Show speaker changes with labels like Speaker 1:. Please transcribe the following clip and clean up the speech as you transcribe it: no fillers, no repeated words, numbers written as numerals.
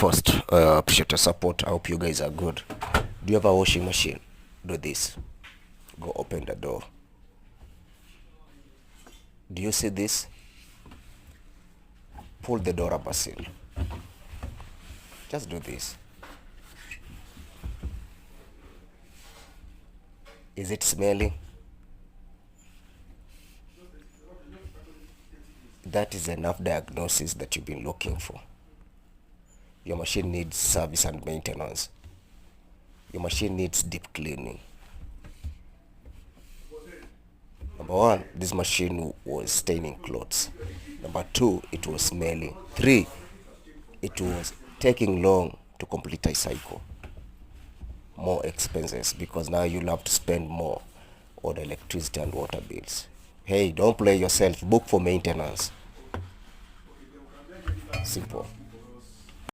Speaker 1: first. Appreciate your support. I hope you guys are good. Do you have a washing machine? Do this. Go open the door. Do you see this? Pull the door rubber seal. Just do this. Is it smelling? That is enough diagnosis that you've been looking for. Your machine needs service and maintenance. Your machine needs deep cleaning. Number one, this machine was staining clothes. Number two, it was smelling. Three, it was taking long to complete a cycle. More expenses, because now you'll have to spend more on electricity and water bills. Hey, don't play yourself. Book for maintenance. Simple.